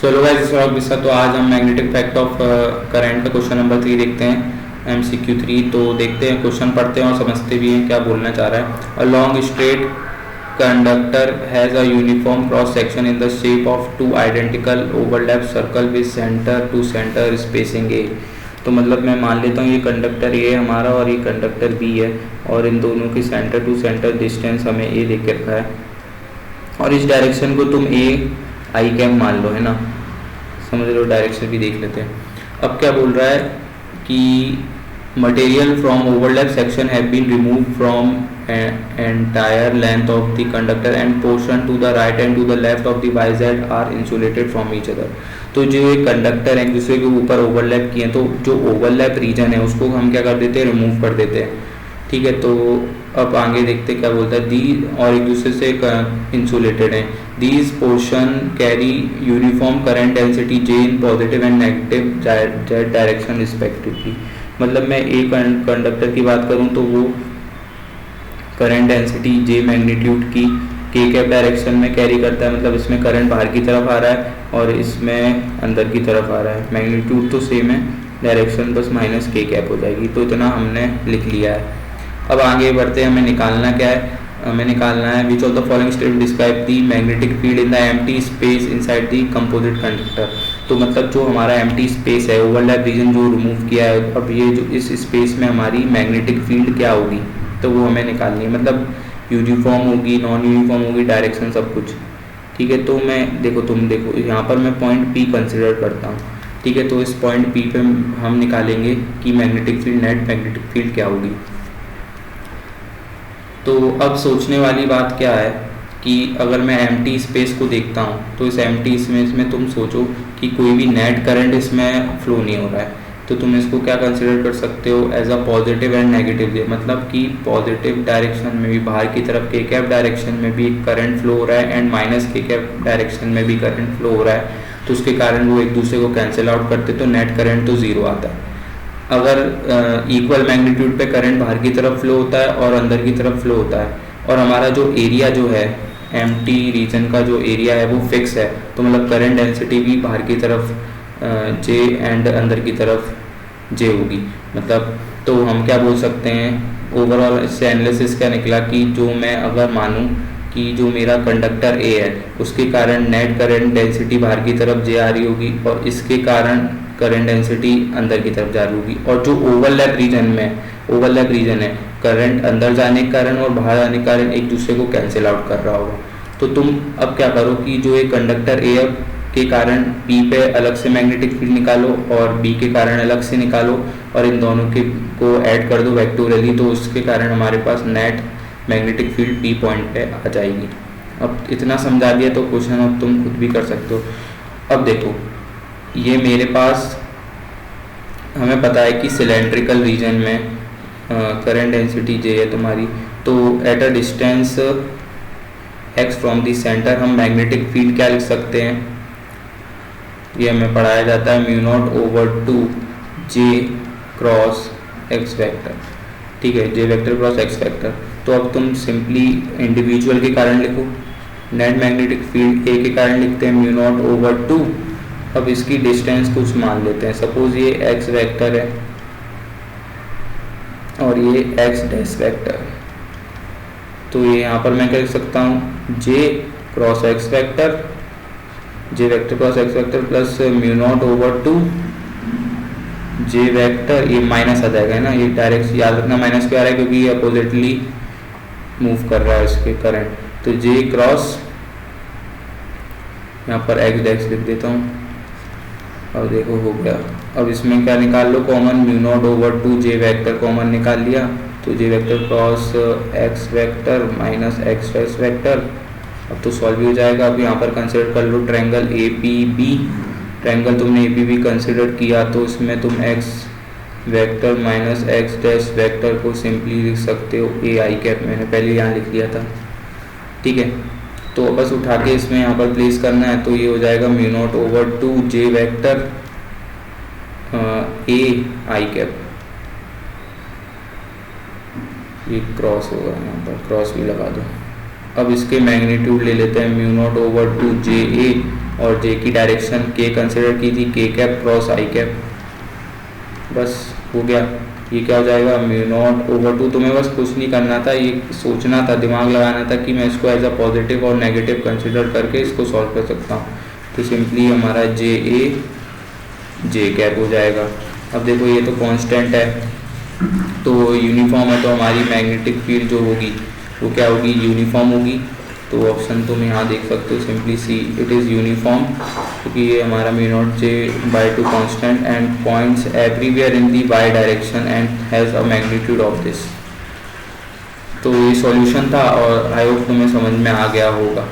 चलो गाइस, इस व्लॉग के तो आज हम मैग्नेटिक फैक्ट ऑफ करंट का क्वेश्चन नंबर 3 देखते हैं, MCQ 3। तो देखते हैं, क्वेश्चन पढ़ते हैं और समझते भी हैं क्या बोलना चाह रहा है। A long straight conductor has a uniform cross section in the shape of two identical overlap circle with centre to centre spacing a. तो मतलब मैं मान लेता हूँ ये कंडक्टर ए है हमारा और ये कंडक्टर बी है, और इन दोनों की सेंटर टू सेंटर डिस्टेंस हमें ए दे के रखा है, और इस डायरेक्शन को तुम ए आई कैप मान लो, है ना। समझ लो, डायरेक्शन भी देख लेते हैं। अब क्या बोल रहा है कि material from overlap section have been remove from entire length of the conductor and portion to the right end to the left of the Y Z are insulated from each other. तो जो ये conductor एक दूसरे के ऊपर overlap किए हैं, तो जो ओवरलैप रीजन है उसको हम क्या कर देते हैं, रिमूव कर देते हैं। ठीक है, तो अब आगे देखते क्या बोलता है। दी और एक दूसरे से इंसुलेटेड हैं। These portion carry uniform current density J in positive and negative Z direction respectively. मतलब मैं एक कंडक्टर की बात करूं तो वो करंट डेंसिटी जे मैग्नीट्यूड की के कैप डायरेक्शन में कैरी करता है, मतलब इसमें करंट बाहर की तरफ आ रहा है और इसमें अंदर की तरफ आ रहा है। मैग्नीट्यूड तो सेम है, डायरेक्शन बस माइनस के कैप हो जाएगी। तो इतना हमने लिख लिया है। अब आगे बढ़ते हैं, हमें निकालना क्या है। हमें निकालना है which of the following statement describe the magnetic field in the empty space inside the composite conductor. तो मतलब जो हमारा एम्प्टी स्पेस है, ओवरलैप रीजन जो रिमूव किया है, अब ये जो इस स्पेस में हमारी मैग्नेटिक फील्ड क्या होगी, तो वो हमें निकालनी है। मतलब यूनिफॉर्म होगी, नॉन यूनिफॉर्म होगी, डायरेक्शन सब कुछ। ठीक है, तो मैं देखो, तुम देखो यहाँ पर मैं पॉइंट पी कंसिडर करता हूँ। ठीक है, तो इस पॉइंट पी पे हम निकालेंगे कि magnetic field, net magnetic field क्या होगी। तो अब सोचने वाली बात क्या है कि अगर मैं एम्प्टी स्पेस को देखता हूँ, तो इस एम्प्टी स्पेस में तुम सोचो कि कोई भी नेट करंट इसमें फ्लो नहीं हो रहा है, तो तुम इसको क्या कंसिडर कर सकते हो, as a positive and negative. मतलब कि पॉजिटिव डायरेक्शन में भी बाहर की तरफ के कैप डायरेक्शन में भी करंट फ्लो हो रहा है एंड माइनस के कैप डायरेक्शन में भी करंट फ्लो हो रहा है, तो उसके कारण वो एक दूसरे को कैंसिल आउट करते, तो नेट करंट तो ज़ीरो आता है। अगर इक्वल मैग्नीट्यूड पे करंट बाहर की तरफ फ्लो होता है और अंदर की तरफ फ्लो होता है, और हमारा जो एरिया जो है एम्प्टी रीजन का जो एरिया है वो फिक्स है, तो मतलब करंट डेंसिटी भी बाहर की तरफ जे एंड अंदर की तरफ जे होगी। मतलब तो हम क्या बोल सकते हैं, ओवरऑल इससे एनालिसिस क्या निकला कि जो मैं अगर मानूं कि जो मेरा कंडक्टर ए है उसके कारण नेट करंट डेंसिटी बाहर की तरफ जे आ रही होगी और इसके कारण करंट डेंसिटी अंदर की तरफ जा रही होगी, और जो ओवरलैप रीजन है करंट अंदर जाने के कारण और बाहर आने के कारण एक दूसरे को कैंसिल आउट कर रहा होगा। तो तुम अब क्या करो कि जो एक कंडक्टर ए के कारण पी पे अलग से मैग्नेटिक फील्ड निकालो और बी के कारण अलग से निकालो, और इन दोनों के को ऐड कर दो वेक्टोरियली, तो उसके कारण हमारे पास net magnetic field P point पे आ जाएगी। अब इतना समझा दिया तो क्वेश्चन अब तुम खुद भी कर सकते हो। अब देखो, ये मेरे पास हमें पता है कि सिलेंड्रिकल रीजन में करंट डेंसिटी जे है तुम्हारी, तो at a distance x from the centre हम मैग्नेटिक फील्ड क्या लिख सकते हैं, ये हमें पढ़ाया जाता है μ0/2 j क्रॉस x वेक्टर। ठीक है, j vector cross x vector. तो अब तुम सिंपली इंडिविजुअल के कारण लिखो, नेट मैग्नेटिक फील्ड ए के कारण लिखते हैं μ0/2। अब इसकी डिस्टेंस कुछ मान लेते हैं, सपोज ये x वेक्टर है और ये x डैश वेक्टर, तो ये यहाँ पर मैं क्या लिख सकता हूँ, j cross x vector, j vector cross x vector plus μ0/2 j vector. ये माइनस आ जाएगा, है ना, ये डायरेक्ट याद रखना माइनस क्यों आ रहा है, क्योंकि ये अपोजिटली मूव कर रहा है इसके करंट। तो j क्रॉस, यहाँ पर x डैश लिख देता हूँ, अब देखो हो गया। अब इसमें क्या निकाल लो कॉमन, μ0/2 j वेक्टर कॉमन निकाल लिया, तो j vector cross x vector minus x dash vector. अब तो सॉल्व भी हो जाएगा। अब यहाँ पर कंसिडर कर लो ट्रायंगल APB। ट्रायंगल तुमने APB कंसिडर किया तो इसमें तुम x vector minus x dash vector को सिंपली लिख सकते हो AI कैप, मैंने पहले यहाँ लिख लिया था। ठीक है, तो बस उठा के इसमें यहाँ पर प्लेस करना है, तो ये हो जाएगा μ0/2 j वेक्टर AI कैप। ये क्रॉस होगा, यहाँ पर क्रॉस भी लगा दो। अब इसके मैग्नीट्यूड ले लेते हैं म्यू नॉट ओवर 2 जे ए, और जे की डायरेक्शन के कंसिडर की थी के कैप क्रॉस आई कैप। बस हो गया। ये क्या हो जाएगा, म्यू नॉट ओवर 2। तुम्हें बस कुछ नहीं करना था, ये सोचना था, दिमाग लगाना था कि मैं इसको एज अ पॉजिटिव और नेगेटिव कंसिडर करके इसको सॉल्व कर सकता हूँ। तो सिंपली हमारा जे ए जे कैप हो जाएगा। अब देखो ये तो कांस्टेंट है, तो यूनिफॉर्म है, तो हमारी मैग्नेटिक फील्ड जो होगी वो क्या होगी, यूनिफॉर्म होगी। तो ऑप्शन तुम यहाँ देख सकते हो, simply see it is uniform, क्योंकि ये हमारा mu naught J by 2 constant and points everywhere in the Y direction and has a magnitude of this. तो ये सॉल्यूशन था और आई होप तुम्हें समझ में आ गया होगा।